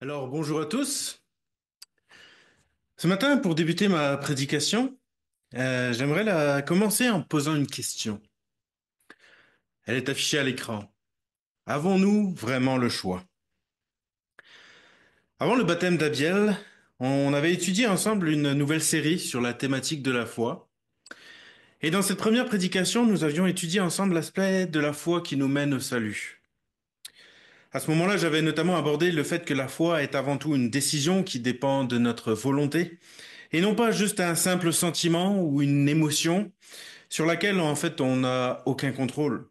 Alors, bonjour à tous. Ce matin, pour débuter ma prédication, j'aimerais la commencer en posant une question. Elle est affichée à l'écran. Avons-nous vraiment le choix? Avant le baptême d'Abiel, on avait étudié ensemble une nouvelle série sur la thématique de la foi. Et dans cette première prédication, nous avions étudié ensemble l'aspect de la foi qui nous mène au salut. À ce moment-là, j'avais notamment abordé le fait que la foi est avant tout une décision qui dépend de notre volonté et non pas juste un simple sentiment ou une émotion sur laquelle en fait on n'a aucun contrôle.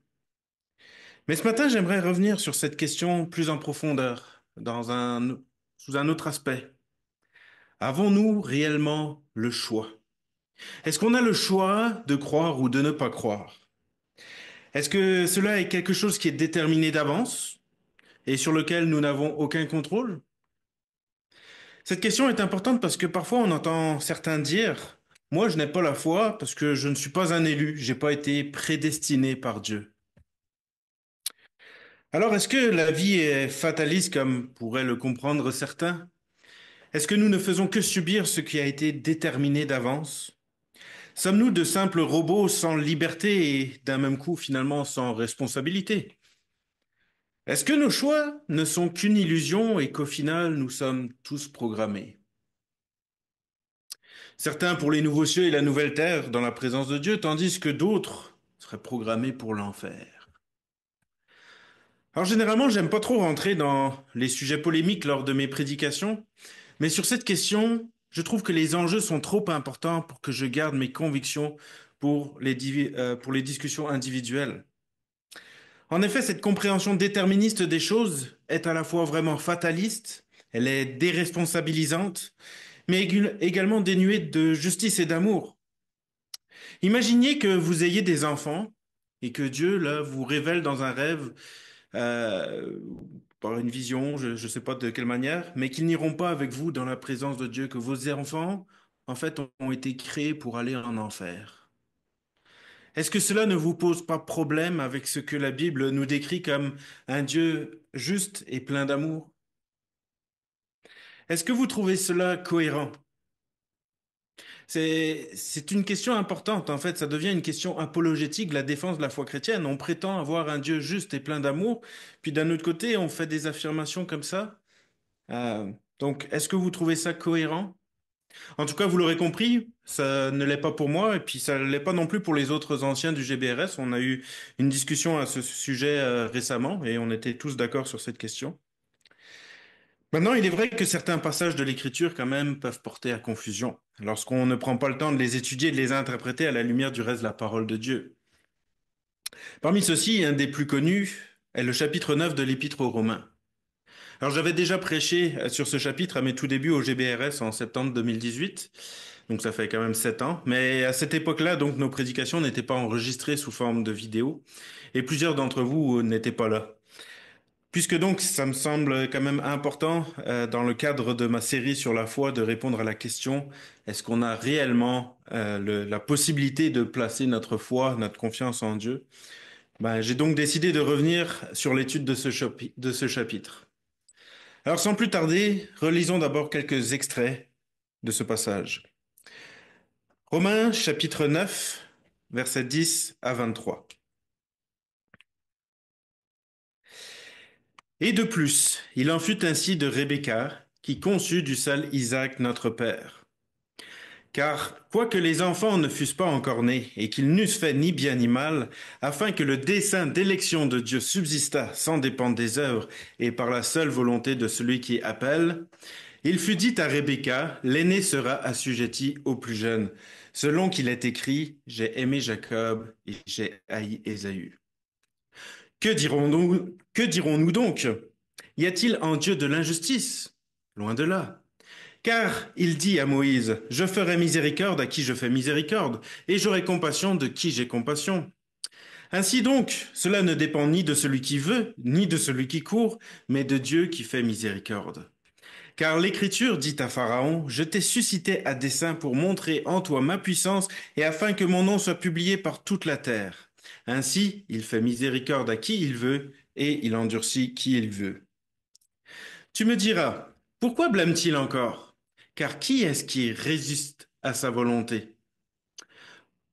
Mais ce matin, j'aimerais revenir sur cette question plus en profondeur, sous un autre aspect. Avons-nous réellement le choix? Est-ce qu'on a le choix de croire ou de ne pas croire? Est-ce que cela est quelque chose qui est déterminé d'avance et sur lequel nous n'avons aucun contrôle? Cette question est importante parce que parfois on entend certains dire, moi je n'ai pas la foi parce que je ne suis pas un élu, j'ai pas été prédestiné par Dieu. Alors, est-ce que la vie est fataliste comme pourraient le comprendre certains? Est-ce que nous ne faisons que subir ce qui a été déterminé d'avance? Sommes-nous de simples robots sans liberté et d'un même coup finalement sans responsabilité? Est-ce que nos choix ne sont qu'une illusion et qu'au final nous sommes tous programmés? Certains pour les nouveaux cieux et la nouvelle terre dans la présence de Dieu, tandis que d'autres seraient programmés pour l'enfer. Alors généralement, j'aime pas trop rentrer dans les sujets polémiques lors de mes prédications, mais sur cette question, je trouve que les enjeux sont trop importants pour que je garde mes convictions pour les discussions individuelles. En effet, cette compréhension déterministe des choses est à la fois vraiment fataliste, elle est déresponsabilisante, mais également dénuée de justice et d'amour. Imaginez que vous ayez des enfants et que Dieu, là, vous révèle dans un rêve euh, par une vision, je ne sais pas de quelle manière, mais qu'ils n'iront pas avec vous dans la présence de Dieu, que vos enfants, en fait, ont été créés pour aller en enfer. Est-ce que cela ne vous pose pas problème avec ce que la Bible nous décrit comme un Dieu juste et plein d'amour? Est-ce que vous trouvez cela cohérent? C'est une question importante, en fait, ça devient une question apologétique de la défense de la foi chrétienne. On prétend avoir un Dieu juste et plein d'amour, puis d'un autre côté, on fait des affirmations comme ça. Euh, donc, est-ce que vous trouvez ça cohérent? En tout cas, vous l'aurez compris, ça ne l'est pas pour moi, et puis ça ne l'est pas non plus pour les autres anciens du GBRS. On a eu une discussion à ce sujet récemment, et on était tous d'accord sur cette question. Maintenant, il est vrai que certains passages de l'Écriture, quand même, peuvent porter à confusion, lorsqu'on ne prend pas le temps de les étudier et de les interpréter à la lumière du reste de la parole de Dieu. Parmi ceux-ci, un des plus connus est le chapitre 9 de l'Épître aux Romains. Alors j'avais déjà prêché sur ce chapitre à mes tout débuts au GBRS en septembre 2018, donc ça fait quand même 7 ans. Mais à cette époque-là, donc nos prédications n'étaient pas enregistrées sous forme de vidéo, et plusieurs d'entre vous n'étaient pas là. Puisque donc ça me semble quand même important dans le cadre de ma série sur la foi de répondre à la question, est-ce qu'on a réellement la possibilité de placer notre foi, notre confiance en Dieu? Ben, j'ai donc décidé de revenir sur l'étude de ce chapitre. Alors sans plus tarder, relisons d'abord quelques extraits de ce passage. Romains chapitre 9, versets 10 à 23. Et de plus, il en fut ainsi de Rebecca, qui conçut du seul Isaac notre père. Car, quoique les enfants ne fussent pas encore nés, et qu'ils n'eussent fait ni bien ni mal, afin que le dessein d'élection de Dieu subsistât sans dépendre des œuvres, et par la seule volonté de celui qui appelle, il fut dit à Rebecca, l'aîné sera assujetti au plus jeune, selon qu'il est écrit, j'ai aimé Jacob et j'ai haï Ésaü. Que dirons-nous donc? Y a-t-il en Dieu de l'injustice? Loin de là. Car il dit à Moïse, je ferai miséricorde à qui je fais miséricorde, et j'aurai compassion de qui j'ai compassion. Ainsi donc, cela ne dépend ni de celui qui veut, ni de celui qui court, mais de Dieu qui fait miséricorde. Car l'Écriture dit à Pharaon, je t'ai suscité à dessein pour montrer en toi ma puissance et afin que mon nom soit publié par toute la terre. Ainsi, il fait miséricorde à qui il veut et il endurcit qui il veut. Tu me diras, Pourquoi blâme-t-il encore? Car qui est-ce qui résiste à sa volonté?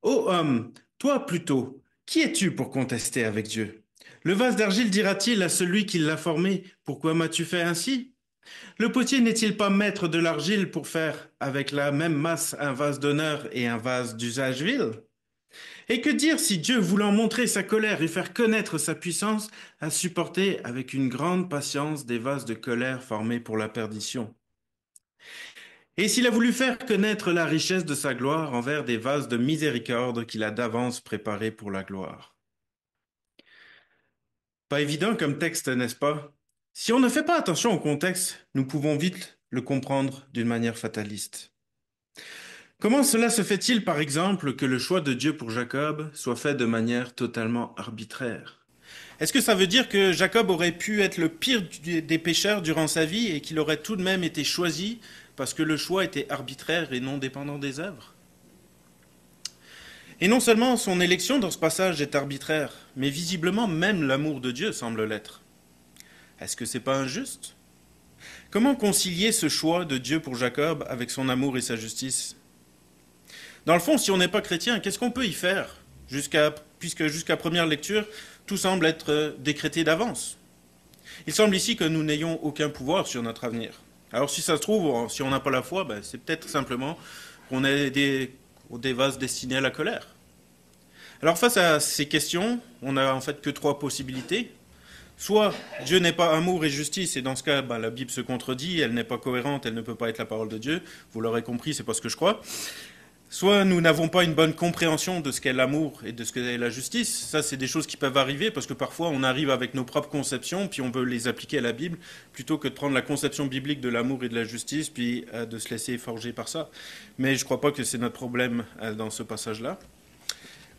Ô homme, toi plutôt, qui es-tu pour contester avec Dieu? Le vase d'argile dira-t-il à celui qui l'a formé, pourquoi m'as-tu fait ainsi? Le potier n'est-il pas maître de l'argile pour faire avec la même masse un vase d'honneur et un vase d'usage vil? Et que dire si Dieu, voulant montrer sa colère et faire connaître sa puissance, a supporté avec une grande patience des vases de colère formés pour la perdition? Et s'il a voulu faire connaître la richesse de sa gloire envers des vases de miséricorde qu'il a d'avance préparés pour la gloire. Pas évident comme texte, n'est-ce pas? Si on ne fait pas attention au contexte, nous pouvons vite le comprendre d'une manière fataliste. Comment cela se fait-il, par exemple, que le choix de Dieu pour Jacob soit fait de manière totalement arbitraire? Est-ce que ça veut dire que Jacob aurait pu être le pire des pécheurs durant sa vie et qu'il aurait tout de même été choisi parce que le choix était arbitraire et non dépendant des œuvres? Et non seulement son élection dans ce passage est arbitraire, mais visiblement même l'amour de Dieu semble l'être. Est-ce que c'est pas injuste? Comment concilier ce choix de Dieu pour Jacob avec son amour et sa justice? Dans le fond, si on n'est pas chrétien, qu'est-ce qu'on peut y faire puisque jusqu'à première lecture, tout semble être décrété d'avance. Il semble ici que nous n'ayons aucun pouvoir sur notre avenir. Alors si ça se trouve, si on n'a pas la foi, c'est peut-être simplement qu'on ait des vases destinés à la colère. Alors face à ces questions, on n'a en fait que trois possibilités. Soit Dieu n'est pas amour et justice, et dans ce cas, la Bible se contredit, elle n'est pas cohérente, elle ne peut pas être la parole de Dieu. Vous l'aurez compris, c'est pas ce que je crois. Soit nous n'avons pas une bonne compréhension de ce qu'est l'amour et de ce qu'est la justice. Ça, c'est des choses qui peuvent arriver parce que parfois on arrive avec nos propres conceptions puis on veut les appliquer à la Bible plutôt que de prendre la conception biblique de l'amour et de la justice puis de se laisser forger par ça. Mais je ne crois pas que c'est notre problème dans ce passage-là.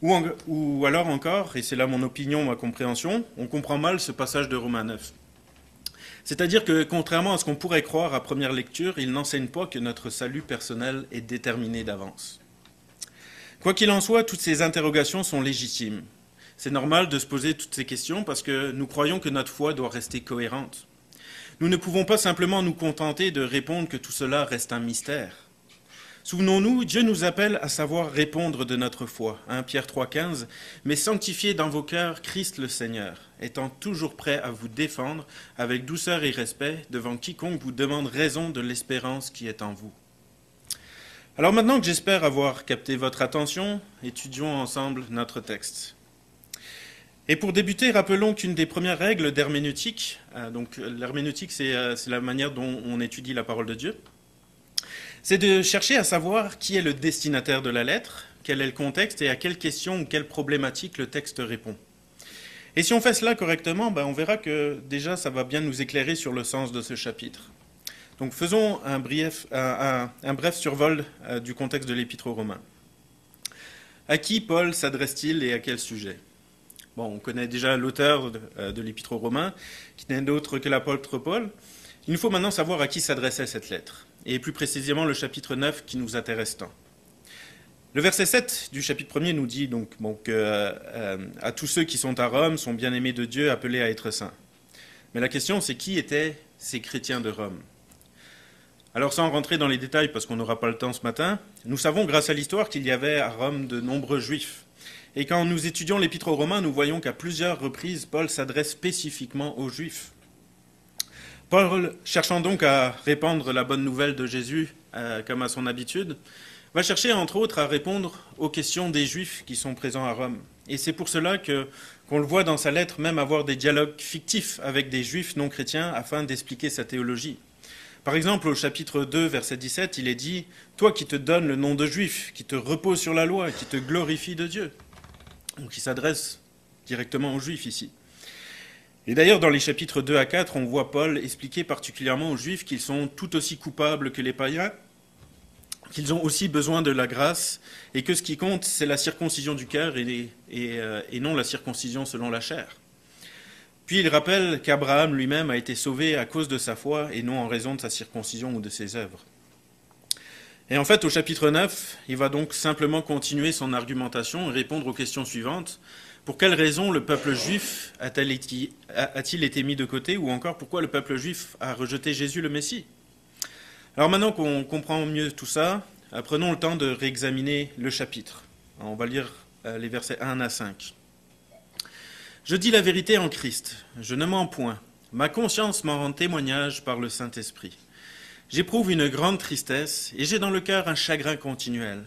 Ou alors encore, et c'est là mon opinion, ma compréhension, on comprend mal ce passage de Romains 9. C'est-à-dire que, contrairement à ce qu'on pourrait croire à première lecture, il n'enseigne pas que notre salut personnel est déterminé d'avance. Quoi qu'il en soit, toutes ces interrogations sont légitimes. C'est normal de se poser toutes ces questions parce que nous croyons que notre foi doit rester cohérente. Nous ne pouvons pas simplement nous contenter de répondre que tout cela reste un mystère. Souvenons-nous, Dieu nous appelle à savoir répondre de notre foi. 1 Pierre 3,15 « Mais sanctifiez dans vos cœurs Christ le Seigneur, étant toujours prêt à vous défendre avec douceur et respect devant quiconque vous demande raison de l'espérance qui est en vous. » Alors maintenant que j'espère avoir capté votre attention, étudions ensemble notre texte. Et pour débuter, rappelons qu'une des premières règles d'herméneutique, donc l'herméneutique c'est la manière dont on étudie la parole de Dieu, c'est de chercher à savoir qui est le destinataire de la lettre, quel est le contexte et à quelle question ou quelle problématique le texte répond. Et si on fait cela correctement, on verra que déjà ça va bien nous éclairer sur le sens de ce chapitre. Donc faisons un bref survol du contexte de l'Épître aux Romains. À qui Paul s'adresse-t-il et à quel sujet? On connaît déjà l'auteur de l'Épître aux Romains, qui n'est d'autre que l'apôtre Paul. Il nous faut maintenant savoir à qui s'adressait cette lettre, et plus précisément le chapitre 9 qui nous intéresse tant. Le verset 7 du chapitre 1er nous dit donc à tous ceux qui sont à Rome sont bien-aimés de Dieu, appelés à être saints. Mais la question c'est qui étaient ces chrétiens de Rome? Alors sans rentrer dans les détails parce qu'on n'aura pas le temps ce matin, nous savons grâce à l'histoire qu'il y avait à Rome de nombreux juifs. Et quand nous étudions l'Épître aux Romains, nous voyons qu'à plusieurs reprises, Paul s'adresse spécifiquement aux juifs. Paul, cherchant donc à répandre la bonne nouvelle de Jésus, comme à son habitude, va chercher entre autres à répondre aux questions des juifs qui sont présents à Rome. Et c'est pour cela qu'on le voit dans sa lettre même avoir des dialogues fictifs avec des juifs non chrétiens afin d'expliquer sa théologie. Par exemple, au chapitre 2, verset 17, il est dit « Toi qui te donnes le nom de juif, qui te repose sur la loi, qui te glorifie de Dieu ». Donc il s'adresse directement aux juifs ici. Et d'ailleurs, dans les chapitres 2 à 4, on voit Paul expliquer particulièrement aux juifs qu'ils sont tout aussi coupables que les païens, qu'ils ont aussi besoin de la grâce, et que ce qui compte, c'est la circoncision du cœur et non la circoncision selon la chair. Puis il rappelle qu'Abraham lui-même a été sauvé à cause de sa foi et non en raison de sa circoncision ou de ses œuvres. Et en fait, au chapitre 9, il va donc simplement continuer son argumentation et répondre aux questions suivantes. Pour quelle raison le peuple juif a-t-il été mis de côté, ou encore pourquoi le peuple juif a rejeté Jésus le Messie? Alors maintenant qu'on comprend mieux tout ça, prenons le temps de réexaminer le chapitre. On va lire les versets 1 à 5. Je dis la vérité en Christ, je ne mens point. Ma conscience m'en rend témoignage par le Saint-Esprit. J'éprouve une grande tristesse et j'ai dans le cœur un chagrin continuel,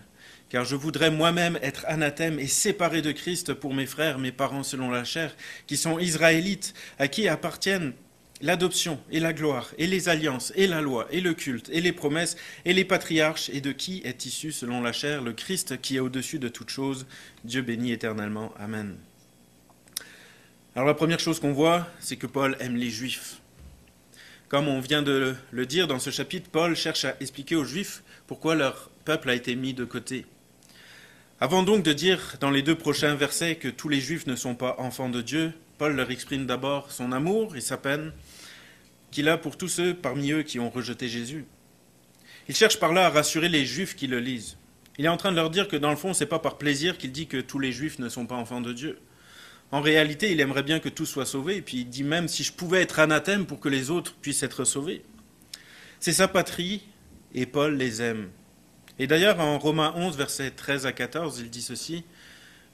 car je voudrais moi-même être anathème et séparé de Christ pour mes frères, mes parents selon la chair, qui sont israélites, à qui appartiennent l'adoption et la gloire, et les alliances, et la loi, et le culte, et les promesses, et les patriarches, et de qui est issu selon la chair le Christ qui est au-dessus de toutes choses, Dieu béni éternellement. Amen. Alors la première chose qu'on voit, c'est que Paul aime les Juifs. Comme on vient de le dire dans ce chapitre, Paul cherche à expliquer aux Juifs pourquoi leur peuple a été mis de côté. Avant donc de dire dans les 2 prochains versets que tous les Juifs ne sont pas enfants de Dieu, Paul leur exprime d'abord son amour et sa peine qu'il a pour tous ceux parmi eux qui ont rejeté Jésus. Il cherche par là à rassurer les Juifs qui le lisent. Il est en train de leur dire que dans le fond, ce n'est pas par plaisir qu'il dit que tous les Juifs ne sont pas enfants de Dieu. En réalité, il aimerait bien que tous soient sauvés, et puis il dit même si je pouvais être anathème pour que les autres puissent être sauvés. C'est sa patrie, et Paul les aime. Et d'ailleurs, en Romains 11, versets 13 à 14, il dit ceci.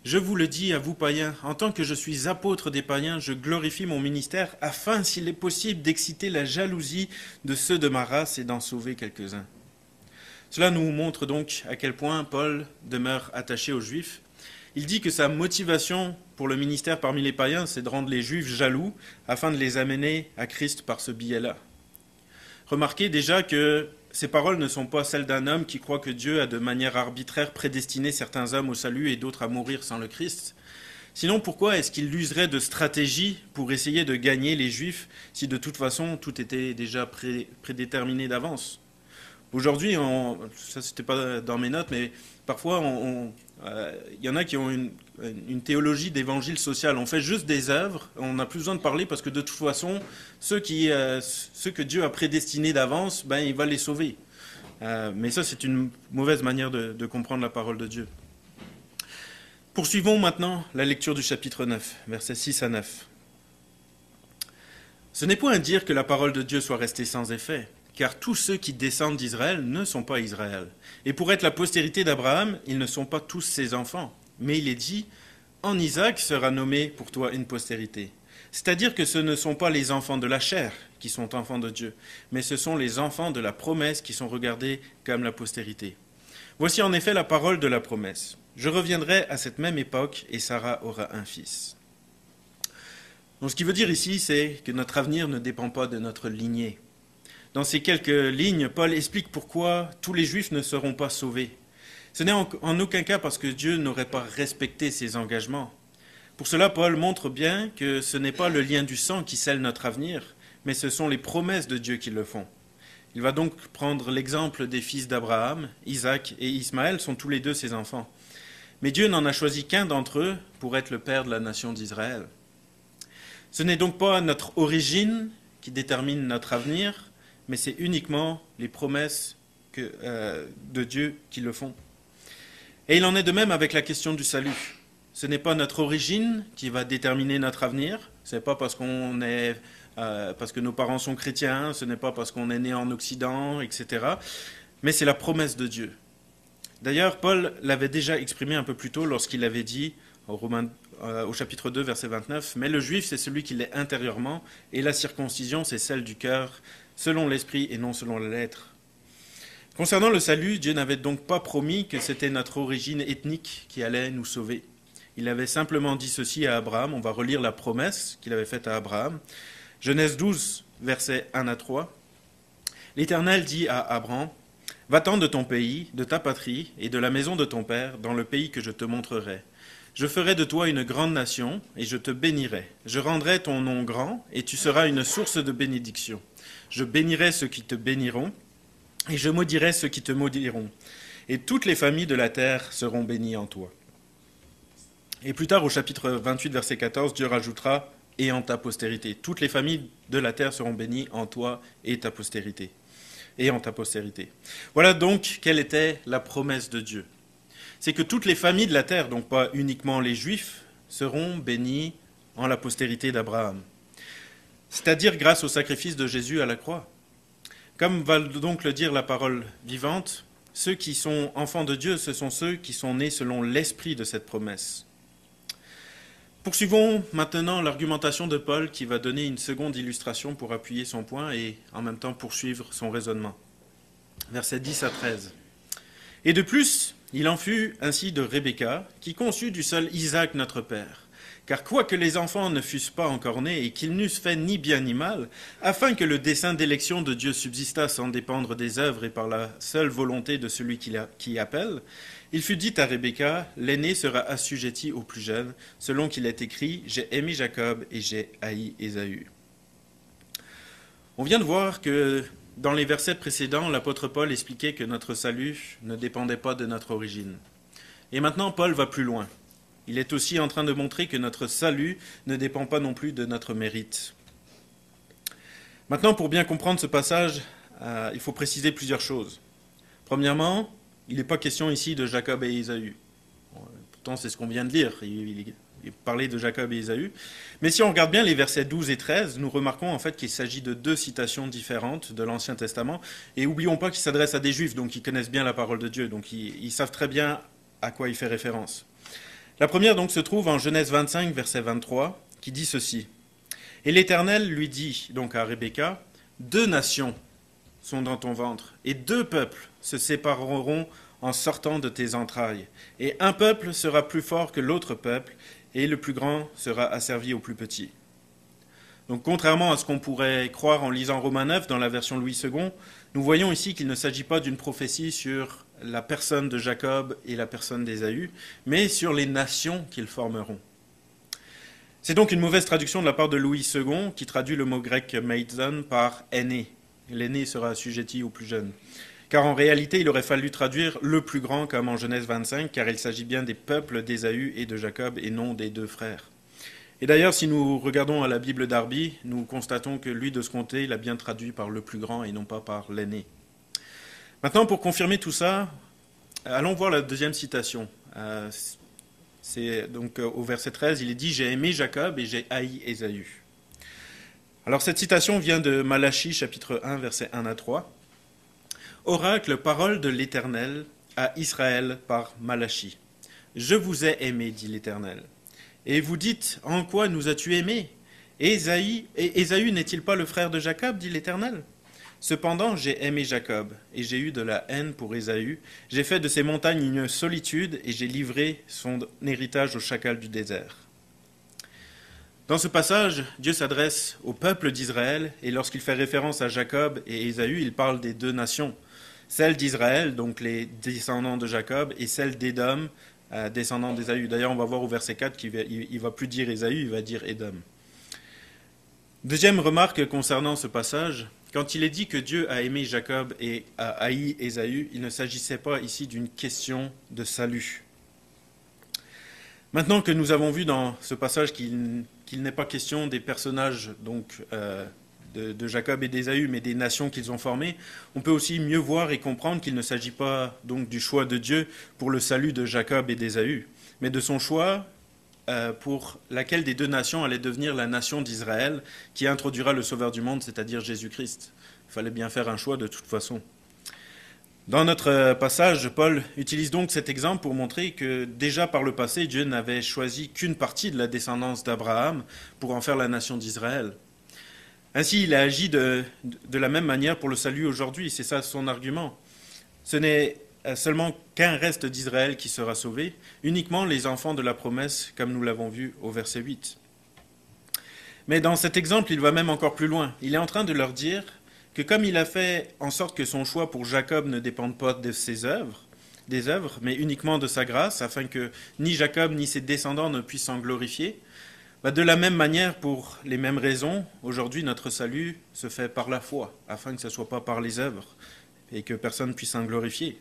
« Je vous le dis à vous païens, en tant que je suis apôtre des païens, je glorifie mon ministère, afin, s'il est possible, d'exciter la jalousie de ceux de ma race et d'en sauver quelques-uns. » Cela nous montre donc à quel point Paul demeure attaché aux Juifs. Il dit que sa motivation pour le ministère parmi les païens, c'est de rendre les Juifs jaloux, afin de les amener à Christ par ce biais-là. Remarquez déjà que ces paroles ne sont pas celles d'un homme qui croit que Dieu a de manière arbitraire prédestiné certains hommes au salut et d'autres à mourir sans le Christ. Sinon, pourquoi est-ce qu'il userait de stratégies pour essayer de gagner les Juifs si de toute façon tout était déjà prédéterminé d'avance ? Aujourd'hui, ça c'était pas dans mes notes, mais parfois il y en a qui ont une théologie d'évangile social. On fait juste des œuvres, on n'a plus besoin de parler parce que de toute façon, ceux que Dieu a prédestinés d'avance, ben, il va les sauver. Mais ça, c'est une mauvaise manière de comprendre la parole de Dieu. Poursuivons maintenant la lecture du chapitre 9, versets 6 à 9. Ce n'est point à dire que la parole de Dieu soit restée sans effet, car tous ceux qui descendent d'Israël ne sont pas Israël. Et pour être la postérité d'Abraham, ils ne sont pas tous ses enfants. Mais il est dit, en Isaac sera nommé pour toi une postérité. C'est-à-dire que ce ne sont pas les enfants de la chair qui sont enfants de Dieu, mais ce sont les enfants de la promesse qui sont regardés comme la postérité. Voici en effet la parole de la promesse. Je reviendrai à cette même époque et Sarah aura un fils. Donc ce qu'il veut dire ici, c'est que notre avenir ne dépend pas de notre lignée. Dans ces quelques lignes, Paul explique pourquoi tous les Juifs ne seront pas sauvés. Ce n'est en aucun cas parce que Dieu n'aurait pas respecté ses engagements. Pour cela, Paul montre bien que ce n'est pas le lien du sang qui scelle notre avenir, mais ce sont les promesses de Dieu qui le font. Il va donc prendre l'exemple des fils d'Abraham, Isaac et Ismaël sont tous les deux ses enfants. Mais Dieu n'en a choisi qu'un d'entre eux pour être le père de la nation d'Israël. Ce n'est donc pas notre origine qui détermine notre avenir, mais c'est uniquement les promesses de Dieu qui le font. Et il en est de même avec la question du salut. Ce n'est pas notre origine qui va déterminer notre avenir, ce n'est pas parce que nos parents sont chrétiens, ce n'est pas parce qu'on est né en Occident, etc. Mais c'est la promesse de Dieu. D'ailleurs, Paul l'avait déjà exprimé un peu plus tôt lorsqu'il avait dit au chapitre 2, verset 29, « Mais le juif, c'est celui qui l'est intérieurement, et la circoncision, c'est celle du cœur, selon l'esprit et non selon la lettre. » Concernant le salut, Dieu n'avait donc pas promis que c'était notre origine ethnique qui allait nous sauver. Il avait simplement dit ceci à Abraham. On va relire la promesse qu'il avait faite à Abraham. Genèse 12, versets 1 à 3. L'Éternel dit à Abraham, « Va-t'en de ton pays, de ta patrie et de la maison de ton père, dans le pays que je te montrerai. Je ferai de toi une grande nation, et je te bénirai. Je rendrai ton nom grand, et tu seras une source de bénédiction. Je bénirai ceux qui te béniront, et je maudirai ceux qui te maudiront. Et toutes les familles de la terre seront bénies en toi. » Et plus tard, au chapitre 28, verset 14, Dieu rajoutera « Et en ta postérité. Toutes les familles de la terre seront bénies en toi et ta postérité. » Et en ta postérité. Voilà donc quelle était la promesse de Dieu. C'est que toutes les familles de la terre, donc pas uniquement les Juifs, seront bénies en la postérité d'Abraham. C'est-à-dire grâce au sacrifice de Jésus à la croix. Comme va donc le dire la parole vivante, ceux qui sont enfants de Dieu, ce sont ceux qui sont nés selon l'esprit de cette promesse. Poursuivons maintenant l'argumentation de Paul qui va donner une seconde illustration pour appuyer son point et en même temps poursuivre son raisonnement. Versets 10 à 13. Et de plus, il en fut ainsi de Rebecca, qui conçut du seul Isaac notre père. Car quoique les enfants ne fussent pas encore nés et qu'ils n'eussent fait ni bien ni mal, afin que le dessein d'élection de Dieu subsistât sans dépendre des œuvres et par la seule volonté de celui qui appelle, il fut dit à Rebecca, l'aîné sera assujetti au plus jeune, selon qu'il est écrit, j'ai aimé Jacob et j'ai haï Ésaü. On vient de voir que dans les versets précédents, l'apôtre Paul expliquait que notre salut ne dépendait pas de notre origine. Et maintenant, Paul va plus loin. Il est aussi en train de montrer que notre salut ne dépend pas non plus de notre mérite. Maintenant, pour bien comprendre ce passage, il faut préciser plusieurs choses. Premièrement, il n'est pas question ici de Jacob et Ésaü. Pourtant, c'est ce qu'on vient de lire. Il parlait de Jacob et Ésaü. Mais si on regarde bien les versets 12 et 13, nous remarquons en fait qu'il s'agit de deux citations différentes de l'Ancien Testament. Et n'oublions pas qu'il s'adresse à des Juifs, donc ils connaissent bien la parole de Dieu, donc ils savent très bien à quoi il fait référence. La première donc se trouve en Genèse 25, verset 23, qui dit ceci. Et l'Éternel lui dit donc à Rebecca, deux nations sont dans ton ventre, et deux peuples se sépareront en sortant de tes entrailles. Et un peuple sera plus fort que l'autre peuple, et le plus grand sera asservi au plus petit. Donc contrairement à ce qu'on pourrait croire en lisant Romains 9 dans la version Louis II, nous voyons ici qu'il ne s'agit pas d'une prophétie sur la personne de Jacob et la personne d'Ésaü, mais sur les nations qu'ils formeront. C'est donc une mauvaise traduction de la part de Louis II qui traduit le mot grec meidzon par aîné. L'aîné sera assujetti au plus jeune. Car en réalité, il aurait fallu traduire le plus grand comme en Genèse 25, car il s'agit bien des peuples d'Ésaü et de Jacob et non des deux frères. Et d'ailleurs, si nous regardons à la Bible d'Arby, nous constatons que lui, de ce côté, il a bien traduit par le plus grand et non pas par l'aîné. Maintenant, pour confirmer tout ça, allons voir la deuxième citation. C'est donc au verset 13, il est dit « J'ai aimé Jacob et j'ai haï Ésaü ». Alors cette citation vient de Malachie, chapitre 1, versets 1 à 3. « Oracle, parole de l'Éternel à Israël par Malachie. Je vous ai aimé, dit l'Éternel. Et vous dites, en quoi nous as-tu aimés? Ésaü n'est-il pas le frère de Jacob, dit l'Éternel? Cependant, j'ai aimé Jacob, et j'ai eu de la haine pour Ésaü. J'ai fait de ses montagnes une solitude, et j'ai livré son héritage au chacal du désert. » Dans ce passage, Dieu s'adresse au peuple d'Israël, et lorsqu'il fait référence à Jacob et Ésaü, il parle des deux nations. Celle d'Israël, donc les descendants de Jacob, et celle d'Édom, descendant d'Ésaü. D'ailleurs, on va voir au verset 4 qu'il ne va plus dire Ésaü, il va dire Édom. Deuxième remarque concernant ce passage, quand il est dit que Dieu a aimé Jacob et a haï Ésaü, il ne s'agissait pas ici d'une question de salut. Maintenant que nous avons vu dans ce passage qu'il n'est pas question des personnages donc, de Jacob et d'Ésaü, mais des nations qu'ils ont formées, on peut aussi mieux voir et comprendre qu'il ne s'agit pas donc du choix de Dieu pour le salut de Jacob et d'Ésaü, mais de son choix pour laquelle des deux nations allait devenir la nation d'Israël qui introduira le Sauveur du monde, c'est-à-dire Jésus-Christ. Il fallait bien faire un choix de toute façon. Dans notre passage, Paul utilise donc cet exemple pour montrer que déjà par le passé, Dieu n'avait choisi qu'une partie de la descendance d'Abraham pour en faire la nation d'Israël. Ainsi, il a agi de la même manière pour le salut aujourd'hui, c'est ça son argument. Ce n'est seulement qu'un reste d'Israël qui sera sauvé, uniquement les enfants de la promesse, comme nous l'avons vu au verset 8. Mais dans cet exemple, il va même encore plus loin. Il est en train de leur dire que comme il a fait en sorte que son choix pour Jacob ne dépende pas de ses œuvres, mais uniquement de sa grâce, afin que ni Jacob ni ses descendants ne puissent s'en glorifier, de la même manière, pour les mêmes raisons, aujourd'hui notre salut se fait par la foi, afin que ce ne soit pas par les œuvres, et que personne ne puisse s'en glorifier.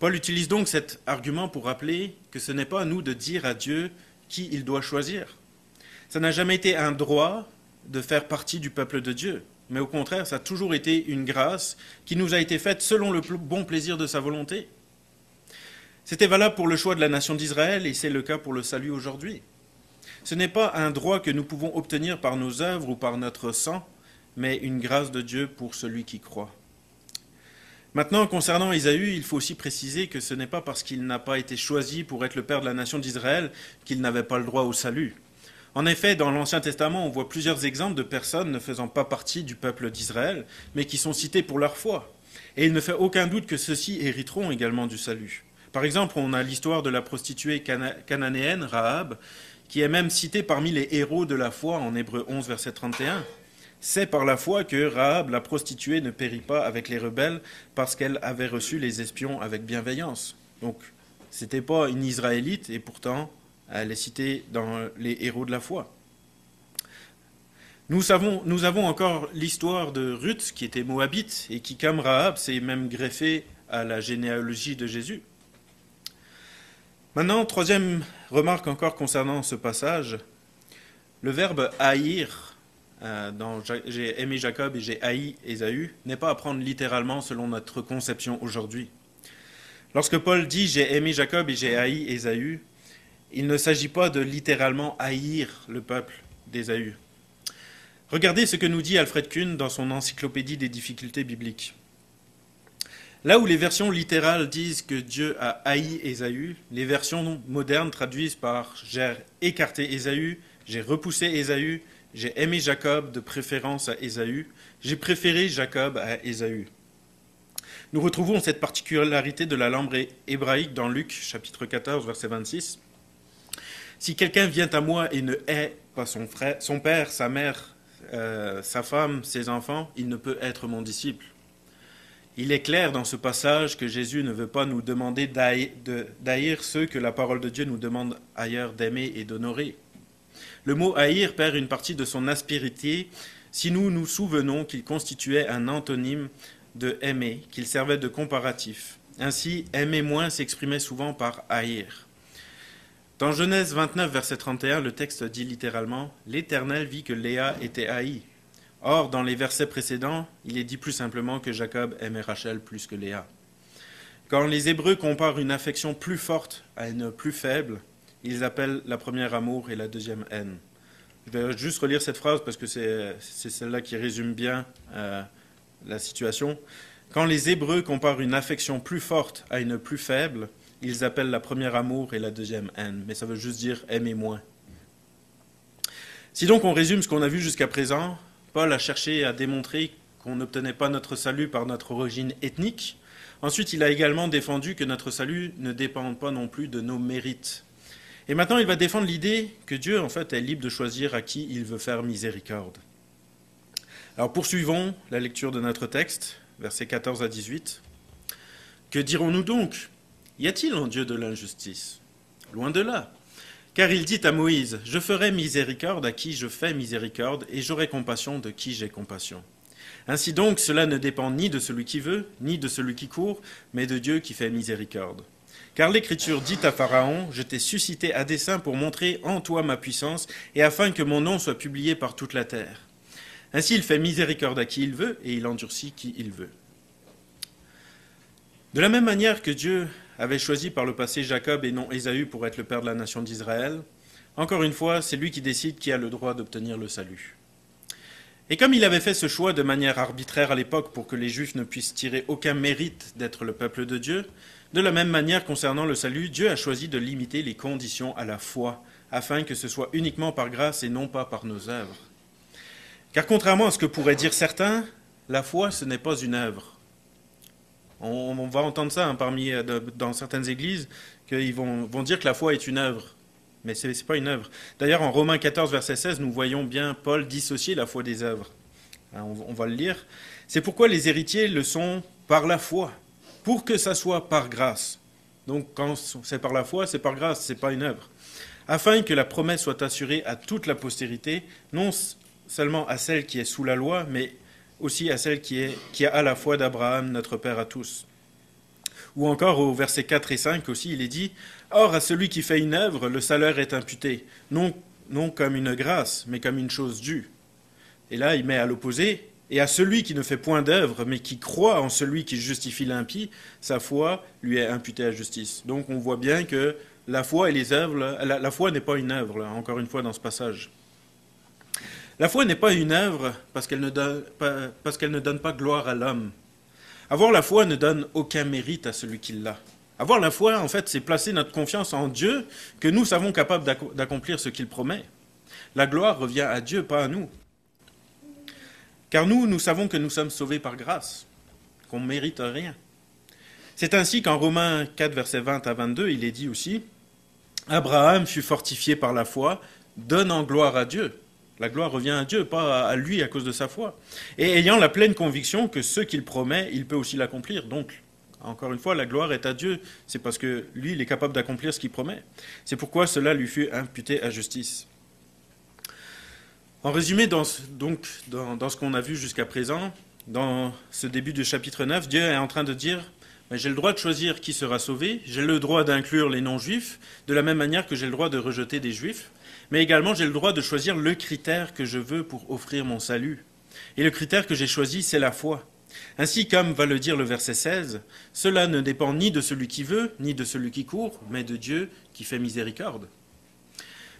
Paul utilise donc cet argument pour rappeler que ce n'est pas à nous de dire à Dieu qui il doit choisir. Ça n'a jamais été un droit de faire partie du peuple de Dieu, mais au contraire, ça a toujours été une grâce qui nous a été faite selon le bon plaisir de sa volonté. C'était valable pour le choix de la nation d'Israël et c'est le cas pour le salut aujourd'hui. Ce n'est pas un droit que nous pouvons obtenir par nos œuvres ou par notre sang, mais une grâce de Dieu pour celui qui croit. Maintenant, concernant Ésaü, il faut aussi préciser que ce n'est pas parce qu'il n'a pas été choisi pour être le père de la nation d'Israël qu'il n'avait pas le droit au salut. En effet, dans l'Ancien Testament, on voit plusieurs exemples de personnes ne faisant pas partie du peuple d'Israël, mais qui sont citées pour leur foi. Et il ne fait aucun doute que ceux-ci hériteront également du salut. Par exemple, on a l'histoire de la prostituée cananéenne, Rahab, qui est même citée parmi les héros de la foi en Hébreux 11, verset 31. C'est par la foi que Rahab, la prostituée, ne périt pas avec les rebelles parce qu'elle avait reçu les espions avec bienveillance. Donc, c'était pas une Israélite et pourtant, elle est citée dans les héros de la foi. Nous avons encore l'histoire de Ruth, qui était moabite et qui, comme Rahab, s'est même greffée à la généalogie de Jésus. Maintenant, troisième remarque encore concernant ce passage, le verbe haïr, dans j'ai aimé Jacob et j'ai haï Ésaü, n'est pas à prendre littéralement selon notre conception aujourd'hui. Lorsque Paul dit j'ai aimé Jacob et j'ai haï Ésaü, il ne s'agit pas de littéralement haïr le peuple d'Ésaü. Regardez ce que nous dit Alfred Kuhn dans son encyclopédie des difficultés bibliques. Là où les versions littérales disent que Dieu a haï Ésaü, les versions modernes traduisent par « j'ai écarté Ésaü »,« j'ai repoussé Ésaü »,« j'ai aimé Jacob de préférence à Ésaü »,« j'ai préféré Jacob à Ésaü ». Nous retrouvons cette particularité de la langue hébraïque dans Luc, chapitre 14, verset 26. « Si quelqu'un vient à moi et ne hait pas son frère, son père, sa mère, sa femme, ses enfants, il ne peut être mon disciple. » Il est clair dans ce passage que Jésus ne veut pas nous demander d'haïr ceux que la parole de Dieu nous demande ailleurs d'aimer et d'honorer. Le mot haïr perd une partie de son aspérité si nous nous souvenons qu'il constituait un antonyme de aimer, qu'il servait de comparatif. Ainsi, aimer moins s'exprimait souvent par haïr. Dans Genèse 29, verset 31, le texte dit littéralement « L'Éternel vit que Léa était haïe ». Or, dans les versets précédents, il est dit plus simplement que Jacob aimait Rachel plus que Léa. Quand les Hébreux comparent une affection plus forte à une plus faible, ils appellent la première amour et la deuxième haine. Je vais juste relire cette phrase parce que c'est celle-là qui résume bien la situation. Quand les Hébreux comparent une affection plus forte à une plus faible, ils appellent la première amour et la deuxième haine. Mais ça veut juste dire aimer moins. Si donc on résume ce qu'on a vu jusqu'à présent, Paul a cherché à démontrer qu'on n'obtenait pas notre salut par notre origine ethnique. Ensuite, il a également défendu que notre salut ne dépend pas non plus de nos mérites. Et maintenant, il va défendre l'idée que Dieu, en fait, est libre de choisir à qui il veut faire miséricorde. Alors, poursuivons la lecture de notre texte, versets 14 à 18. Que dirons-nous donc? Y a-t-il en Dieu de l'injustice? Loin de là. Car il dit à Moïse, « Je ferai miséricorde à qui je fais miséricorde, et j'aurai compassion de qui j'ai compassion. » Ainsi donc, cela ne dépend ni de celui qui veut, ni de celui qui court, mais de Dieu qui fait miséricorde. Car l'Écriture dit à Pharaon, « Je t'ai suscité à dessein pour montrer en toi ma puissance, et afin que mon nom soit publié par toute la terre. » Ainsi il fait miséricorde à qui il veut, et il endurcit qui il veut. De la même manière que Dieu avait choisi par le passé Jacob et non Ésaü pour être le père de la nation d'Israël, encore une fois, c'est lui qui décide qui a le droit d'obtenir le salut. Et comme il avait fait ce choix de manière arbitraire à l'époque pour que les Juifs ne puissent tirer aucun mérite d'être le peuple de Dieu, de la même manière concernant le salut, Dieu a choisi de limiter les conditions à la foi, afin que ce soit uniquement par grâce et non pas par nos œuvres. Car contrairement à ce que pourraient dire certains, la foi, ce n'est pas une œuvre. On va entendre ça dans certaines églises, qu'ils vont dire que la foi est une œuvre. Mais ce n'est pas une œuvre. D'ailleurs, en Romains 14, verset 16, nous voyons bien Paul dissocier la foi des œuvres. On va le lire. C'est pourquoi les héritiers le sont par la foi, pour que ça soit par grâce. Donc, quand c'est par la foi, c'est par grâce, ce n'est pas une œuvre. Afin que la promesse soit assurée à toute la postérité, non seulement à celle qui est sous la loi, mais aussi à celle qui a à la foi d'Abraham, notre Père à tous. Ou encore au verset 4 et 5 aussi, il est dit « Or, à celui qui fait une œuvre, le salaire est imputé, non comme une grâce, mais comme une chose due. » Et là, il met à l'opposé « Et à celui qui ne fait point d'œuvre, mais qui croit en celui qui justifie l'impie, sa foi lui est imputée à justice. » Donc on voit bien que la foi et les œuvres, la foi n'est pas une œuvre, là, encore une fois dans ce passage. La foi n'est pas une œuvre parce qu'elle ne donne pas gloire à l'homme. Avoir la foi ne donne aucun mérite à celui qui l'a. Avoir la foi, en fait, c'est placer notre confiance en Dieu, que nous savons capables d'accomplir ce qu'il promet. La gloire revient à Dieu, pas à nous. Car nous savons que nous sommes sauvés par grâce, qu'on ne mérite rien. C'est ainsi qu'en Romains 4, versets 20 à 22, il est dit aussi « Abraham fut fortifié par la foi, donnant gloire à Dieu. » La gloire revient à Dieu, pas à lui à cause de sa foi. Et ayant la pleine conviction que ce qu'il promet, il peut aussi l'accomplir. Donc, encore une fois, la gloire est à Dieu. C'est parce que lui, il est capable d'accomplir ce qu'il promet. C'est pourquoi cela lui fut imputé à justice. En résumé, dans ce qu'on a vu jusqu'à présent, dans ce début du chapitre 9, Dieu est en train de dire « J'ai le droit de choisir qui sera sauvé, j'ai le droit d'inclure les non-juifs, de la même manière que j'ai le droit de rejeter des juifs, mais également j'ai le droit de choisir le critère que je veux pour offrir mon salut. Et le critère que j'ai choisi, c'est la foi. Ainsi, comme va le dire le verset 16, cela ne dépend ni de celui qui veut, ni de celui qui court, mais de Dieu qui fait miséricorde. »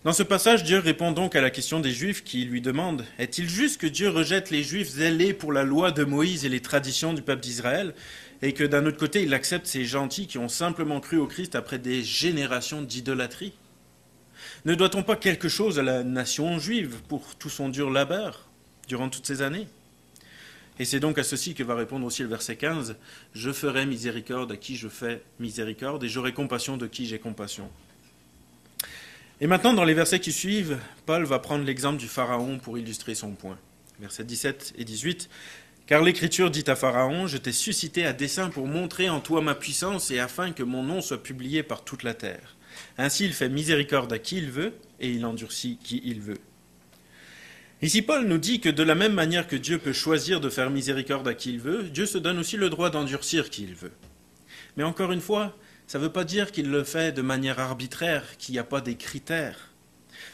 Dans ce passage, Dieu répond donc à la question des Juifs qui lui demandent « Est-il juste que Dieu rejette les Juifs zélés pour la loi de Moïse et les traditions du peuple d'Israël, et que d'un autre côté, il accepte ces gentils qui ont simplement cru au Christ après des générations d'idolâtrie ? Ne doit-on pas quelque chose à la nation juive pour tout son dur labeur durant toutes ces années ? Et c'est donc à ceci que va répondre aussi le verset 15 « Je ferai miséricorde à qui je fais miséricorde, et j'aurai compassion de qui j'ai compassion. » Et maintenant, dans les versets qui suivent, Paul va prendre l'exemple du Pharaon pour illustrer son point. Versets 17 et 18. « Car l'Écriture dit à Pharaon, je t'ai suscité à dessein pour montrer en toi ma puissance et afin que mon nom soit publié par toute la terre. Ainsi il fait miséricorde à qui il veut et il endurcit qui il veut. » Ici, Paul nous dit que de la même manière que Dieu peut choisir de faire miséricorde à qui il veut, Dieu se donne aussi le droit d'endurcir qui il veut. Mais encore une fois, ça ne veut pas dire qu'il le fait de manière arbitraire, qu'il n'y a pas des critères.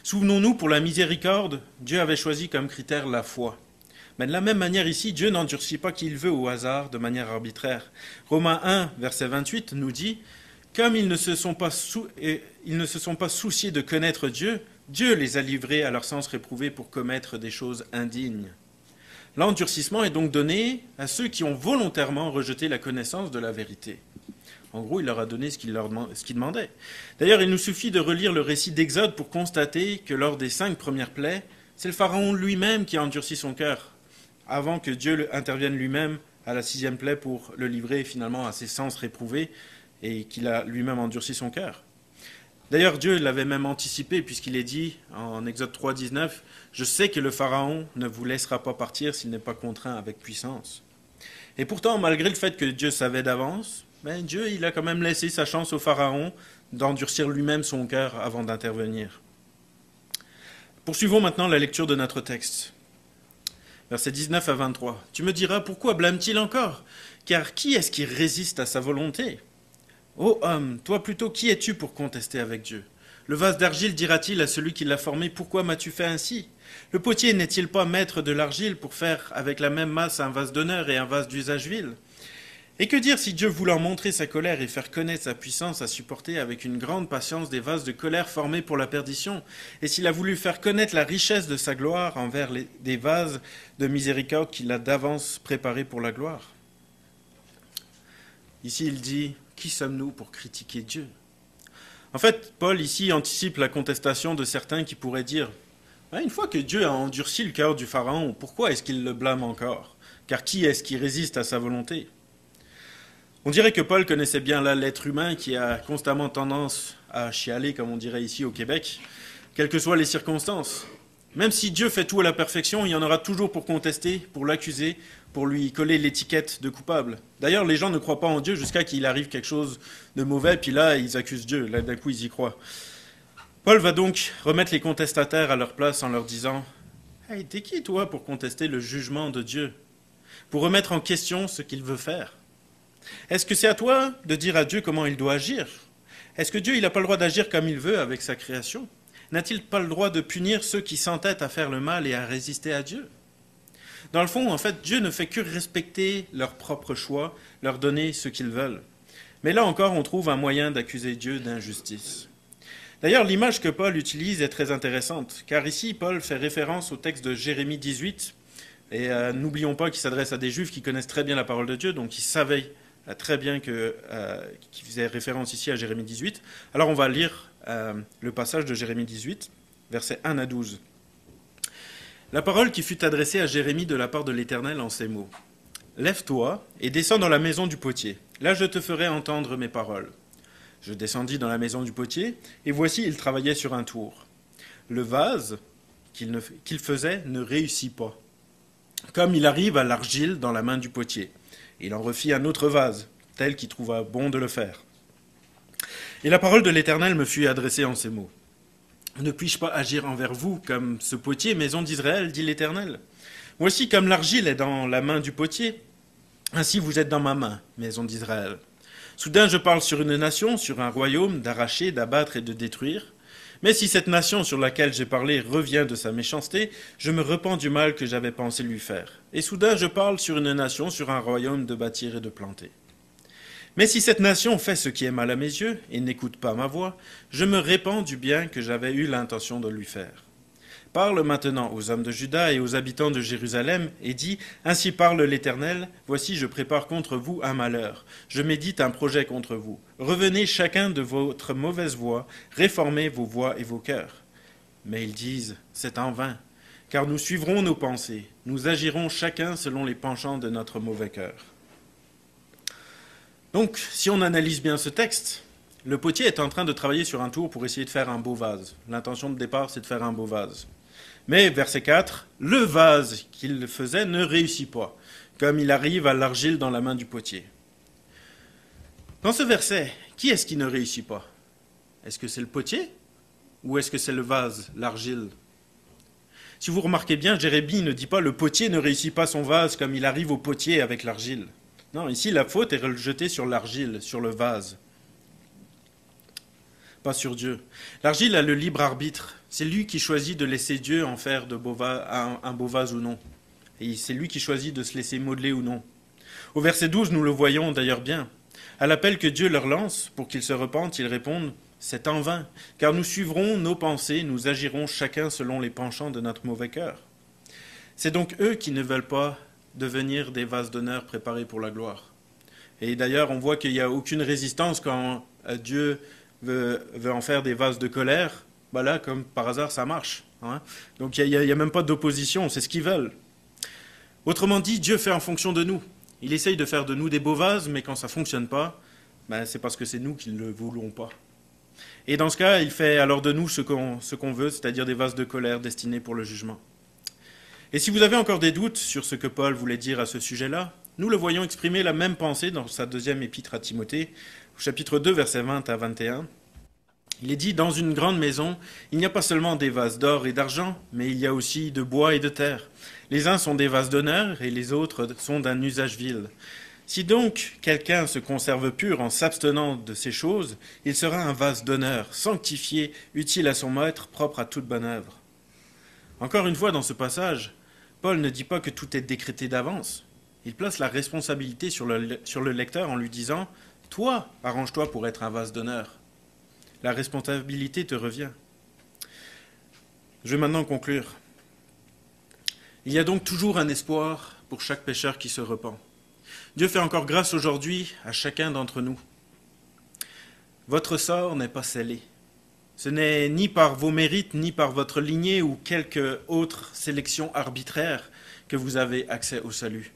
Souvenons-nous, pour la miséricorde, Dieu avait choisi comme critère la foi. Mais de la même manière ici, Dieu n'endurcit pas qui il veut au hasard, de manière arbitraire. Romains 1, verset 28 nous dit « Comme ils ne se sont pas souciés de connaître Dieu, Dieu les a livrés à leur sens réprouvé pour commettre des choses indignes. » L'endurcissement est donc donné à ceux qui ont volontairement rejeté la connaissance de la vérité. En gros, il leur a donné ce qu'ils demandaient. D'ailleurs, il nous suffit de relire le récit d'Exode pour constater que lors des 5 premières plaies, c'est le Pharaon lui-même qui a endurci son cœur, avant que Dieu intervienne lui-même à la 6e plaie pour le livrer finalement à ses sens réprouvés et qu'il a lui-même endurci son cœur. D'ailleurs, Dieu l'avait même anticipé puisqu'il est dit en Exode 3, 19 « Je sais que le Pharaon ne vous laissera pas partir s'il n'est pas contraint avec puissance. » Et pourtant, malgré le fait que Dieu savait d'avance, Dieu il a quand même laissé sa chance au Pharaon d'endurcir lui-même son cœur avant d'intervenir. Poursuivons maintenant la lecture de notre texte. Versets 19 à 23. « Tu me diras, pourquoi blâme-t-il encore ? Car qui est-ce qui résiste à sa volonté ? Ô homme, toi plutôt, qui es-tu pour contester avec Dieu ? Le vase d'argile dira-t-il à celui qui l'a formé, pourquoi m'as-tu fait ainsi ? Le potier n'est-il pas maître de l'argile pour faire avec la même masse un vase d'honneur et un vase d'usage vil ? Et que dire si Dieu voulant montrer sa colère et faire connaître sa puissance a supporté avec une grande patience des vases de colère formés pour la perdition, et s'il a voulu faire connaître la richesse de sa gloire envers des vases de miséricorde qu'il a d'avance préparés pour la gloire ? Ici il dit, qui sommes-nous pour critiquer Dieu ? En fait, Paul ici anticipe la contestation de certains qui pourraient dire, une fois que Dieu a endurci le cœur du Pharaon, pourquoi est-ce qu'il le blâme encore ? Car qui est-ce qui résiste à sa volonté ? On dirait que Paul connaissait bien là l'être humain qui a constamment tendance à chialer, comme on dirait ici au Québec, quelles que soient les circonstances. Même si Dieu fait tout à la perfection, il y en aura toujours pour contester, pour l'accuser, pour lui coller l'étiquette de coupable. D'ailleurs, les gens ne croient pas en Dieu jusqu'à qu'il arrive quelque chose de mauvais, puis là, ils accusent Dieu. Là, d'un coup, ils y croient. Paul va donc remettre les contestataires à leur place en leur disant « Hey, t'es qui, toi, pour contester le jugement de Dieu ? Pour remettre en question ce qu'il veut faire ? Est-ce que c'est à toi de dire à Dieu comment il doit agir ? Est-ce que Dieu n'a pas le droit d'agir comme il veut avec sa création ? N'a-t-il pas le droit de punir ceux qui s'entêtent à faire le mal et à résister à Dieu ? Dans le fond, en fait, Dieu ne fait que respecter leurs propres choix, leur donner ce qu'ils veulent. Mais là encore, on trouve un moyen d'accuser Dieu d'injustice. D'ailleurs, l'image que Paul utilise est très intéressante, car ici, Paul fait référence au texte de Jérémie 18, Et n'oublions pas qu'il s'adresse à des Juifs qui connaissent très bien la parole de Dieu, donc ils savaient très bien qu'il faisait référence ici à Jérémie 18. Alors on va lire le passage de Jérémie 18, versets 1 à 12. La parole qui fut adressée à Jérémie de la part de l'Éternel en ces mots. Lève-toi et descends dans la maison du potier. Là je te ferai entendre mes paroles. Je descendis dans la maison du potier, et voici il travaillait sur un tour. Le vase qu'il faisait ne réussit pas. Comme il arrive à l'argile dans la main du potier. Il en refit un autre vase, tel qu'il trouva bon de le faire. Et la parole de l'Éternel me fut adressée en ces mots. Ne puis-je pas agir envers vous comme ce potier, maison d'Israël, dit l'Éternel? Voici comme l'argile est dans la main du potier, ainsi vous êtes dans ma main, maison d'Israël. Soudain je parle sur une nation, sur un royaume, d'arracher, d'abattre et de détruire. Mais si cette nation sur laquelle j'ai parlé revient de sa méchanceté, je me repens du mal que j'avais pensé lui faire. Et soudain je parle sur une nation, sur un royaume, de bâtir et de planter. Mais si cette nation fait ce qui est mal à mes yeux et n'écoute pas ma voix, je me répands du bien que j'avais eu l'intention de lui faire. Parle maintenant aux hommes de Juda et aux habitants de Jérusalem, et dis, ainsi parle l'Éternel, voici je prépare contre vous un malheur, je médite un projet contre vous. Revenez chacun de votre mauvaise voie, réformez vos voies et vos cœurs. Mais ils disent, c'est en vain, car nous suivrons nos pensées, nous agirons chacun selon les penchants de notre mauvais cœur. Donc, si on analyse bien ce texte, le potier est en train de travailler sur un tour pour essayer de faire un beau vase. L'intention de départ, c'est de faire un beau vase. Mais, verset 4, le vase qu'il faisait ne réussit pas, comme il arrive à l'argile dans la main du potier. Dans ce verset, qui est-ce qui ne réussit pas? Est-ce que c'est le potier? Ou est-ce que c'est le vase, l'argile? Si vous remarquez bien, Jérémie ne dit pas le potier ne réussit pas son vase comme il arrive au potier avec l'argile. Non, ici la faute est rejetée sur l'argile, sur le vase. Pas sur Dieu. L'argile a le libre arbitre. C'est lui qui choisit de laisser Dieu en faire un beau vase ou non. Et c'est lui qui choisit de se laisser modeler ou non. Au verset 12, nous le voyons d'ailleurs bien. À l'appel que Dieu leur lance pour qu'ils se repentent, ils répondent « C'est en vain, car nous suivrons nos pensées, nous agirons chacun selon les penchants de notre mauvais cœur. » C'est donc eux qui ne veulent pas devenir des vases d'honneur préparés pour la gloire. Et d'ailleurs, on voit qu'il n'y a aucune résistance quand Dieu veut en faire des vases de colère. Bah là, comme par hasard, ça marche. Hein. Donc il n'y a même pas d'opposition, c'est ce qu'ils veulent. Autrement dit, Dieu fait en fonction de nous. Il essaye de faire de nous des beaux vases, mais quand ça ne fonctionne pas, c'est parce que c'est nous qui ne le voulons pas. Et dans ce cas, il fait alors de nous ce qu'on veut, c'est-à-dire des vases de colère destinés pour le jugement. Et si vous avez encore des doutes sur ce que Paul voulait dire à ce sujet-là, nous le voyons exprimer la même pensée dans sa deuxième épître à Timothée, au chapitre 2, versets 20 à 21. Il est dit, dans une grande maison, il n'y a pas seulement des vases d'or et d'argent, mais il y a aussi de bois et de terre. Les uns sont des vases d'honneur et les autres sont d'un usage vil. Si donc quelqu'un se conserve pur en s'abstenant de ces choses, il sera un vase d'honneur, sanctifié, utile à son maître, propre à toute bonne œuvre. Encore une fois, dans ce passage, Paul ne dit pas que tout est décrété d'avance. Il place la responsabilité sur le lecteur en lui disant « Toi, arrange-toi pour être un vase d'honneur. » La responsabilité te revient. Je vais maintenant conclure. Il y a donc toujours un espoir pour chaque pécheur qui se repent. Dieu fait encore grâce aujourd'hui à chacun d'entre nous. Votre sort n'est pas scellé. Ce n'est ni par vos mérites, ni par votre lignée ou quelque autre sélection arbitraire que vous avez accès au salut.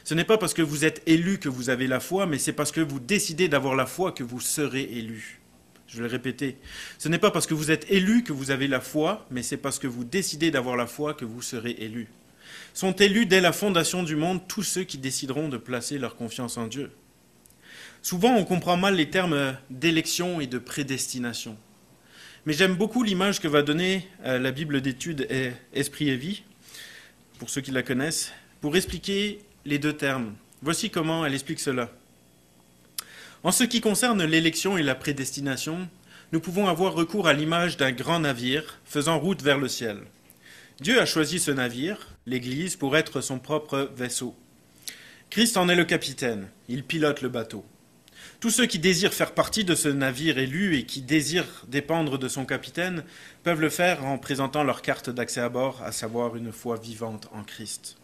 Ce n'est pas parce que vous êtes élu que vous avez la foi, mais c'est parce que vous décidez d'avoir la foi que vous serez élu. Je vais le répéter. Ce n'est pas parce que vous êtes élu que vous avez la foi, mais c'est parce que vous décidez d'avoir la foi que vous serez élu. Sont élus dès la fondation du monde tous ceux qui décideront de placer leur confiance en Dieu. Souvent, on comprend mal les termes d'élection et de prédestination. Mais j'aime beaucoup l'image que va donner la Bible d'études Esprit et Vie, pour ceux qui la connaissent, pour expliquer les deux termes. Voici comment elle explique cela. En ce qui concerne l'élection et la prédestination, nous pouvons avoir recours à l'image d'un grand navire faisant route vers le ciel. Dieu a choisi ce navire, l'Église, pour être son propre vaisseau. Christ en est le capitaine, il pilote le bateau. Tous ceux qui désirent faire partie de ce navire élu et qui désirent dépendre de son capitaine peuvent le faire en présentant leur carte d'accès à bord, à savoir une foi vivante en Christ.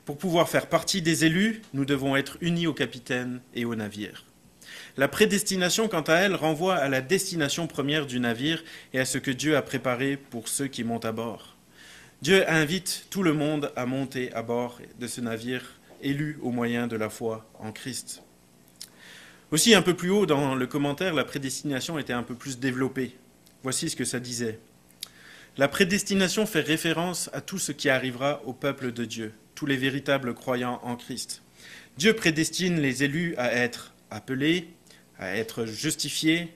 Pour pouvoir faire partie des élus, nous devons être unis au capitaine et au navire. La prédestination, quant à elle, renvoie à la destination première du navire et à ce que Dieu a préparé pour ceux qui montent à bord. Dieu invite tout le monde à monter à bord de ce navire élu au moyen de la foi en Christ. Aussi, un peu plus haut dans le commentaire, la prédestination était un peu plus développée. Voici ce que ça disait. La prédestination fait référence à tout ce qui arrivera au peuple de Dieu, tous les véritables croyants en Christ. Dieu prédestine les élus à être appelés, à être justifiés,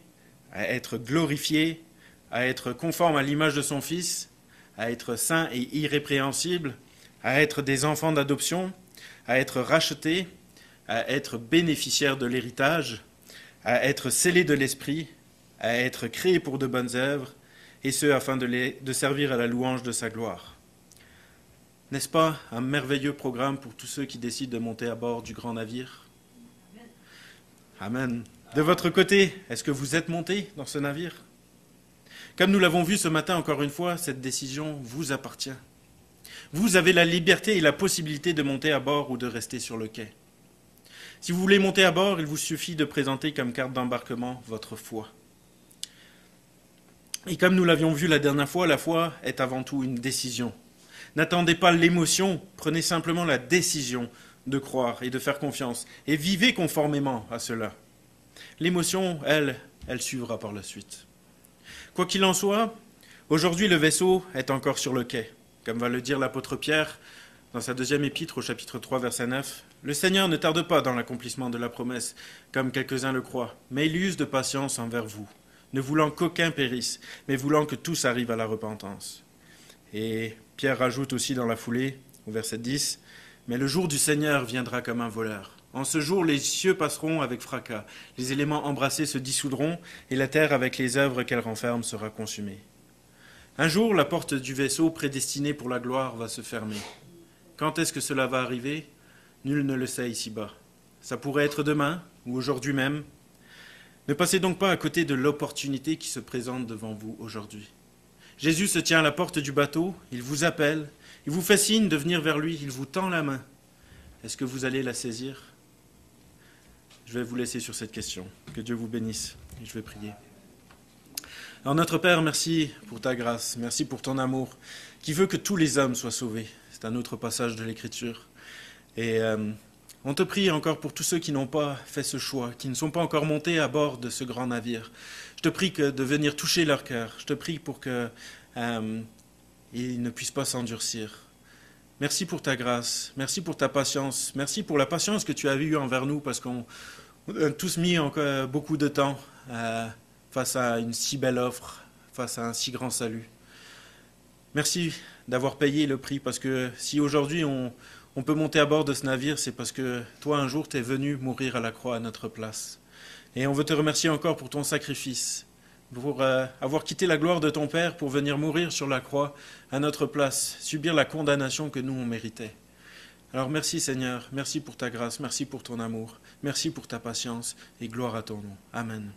à être glorifiés, à être conformes à l'image de son Fils, à être saints et irrépréhensibles, à être des enfants d'adoption, à être rachetés, à être bénéficiaires de l'héritage, à être scellés de l'Esprit, à être créés pour de bonnes œuvres, et ce afin de servir à la louange de sa gloire. N'est-ce pas un merveilleux programme pour tous ceux qui décident de monter à bord du grand navire? Amen. De votre côté, est-ce que vous êtes montés dans ce navire? Comme nous l'avons vu ce matin encore une fois, cette décision vous appartient. Vous avez la liberté et la possibilité de monter à bord ou de rester sur le quai. Si vous voulez monter à bord, il vous suffit de présenter comme carte d'embarquement votre foi. Et comme nous l'avions vu la dernière fois, la foi est avant tout une décision. N'attendez pas l'émotion, prenez simplement la décision de croire et de faire confiance, et vivez conformément à cela. L'émotion, elle suivra par la suite. Quoi qu'il en soit, aujourd'hui le vaisseau est encore sur le quai. Comme va le dire l'apôtre Pierre dans sa deuxième épître au chapitre 3, verset 9, « Le Seigneur ne tarde pas dans l'accomplissement de la promesse, comme quelques-uns le croient, mais il use de patience envers vous, ne voulant qu'aucun périsse, mais voulant que tous arrivent à la repentance. » Et Pierre rajoute aussi dans la foulée, au verset 10, « Mais le jour du Seigneur viendra comme un voleur. En ce jour, les cieux passeront avec fracas, les éléments embrassés se dissoudront, et la terre avec les œuvres qu'elle renferme sera consumée. Un jour, la porte du vaisseau prédestiné pour la gloire va se fermer. Quand est-ce que cela va arriver? Nul ne le sait ici-bas. Ça pourrait être demain, ou aujourd'hui même. Ne passez donc pas à côté de l'opportunité qui se présente devant vous aujourd'hui. Jésus se tient à la porte du bateau, il vous appelle, il vous fait signe de venir vers lui, il vous tend la main. Est-ce que vous allez la saisir? Je vais vous laisser sur cette question. Que Dieu vous bénisse. Et je vais prier. Alors notre Père, merci pour ta grâce, merci pour ton amour, qui veut que tous les hommes soient sauvés. C'est un autre passage de l'Écriture. Et on te prie encore pour tous ceux qui n'ont pas fait ce choix, qui ne sont pas encore montés à bord de ce grand navire. Je te prie de venir toucher leur cœur. Je te prie pour qu'ils ne puissent pas s'endurcir. Merci pour ta grâce, merci pour ta patience, merci pour la patience que tu as eue envers nous, parce qu'on a tous mis encore beaucoup de temps face à une si belle offre, face à un si grand salut. Merci d'avoir payé le prix, parce que si aujourd'hui on peut monter à bord de ce navire, c'est parce que toi un jour t'es venu mourir à la croix à notre place. Et on veut te remercier encore pour ton sacrifice, pour avoir quitté la gloire de ton Père pour venir mourir sur la croix à notre place, subir la condamnation que nous on méritait. Alors merci Seigneur, merci pour ta grâce, merci pour ton amour, merci pour ta patience et gloire à ton nom. Amen.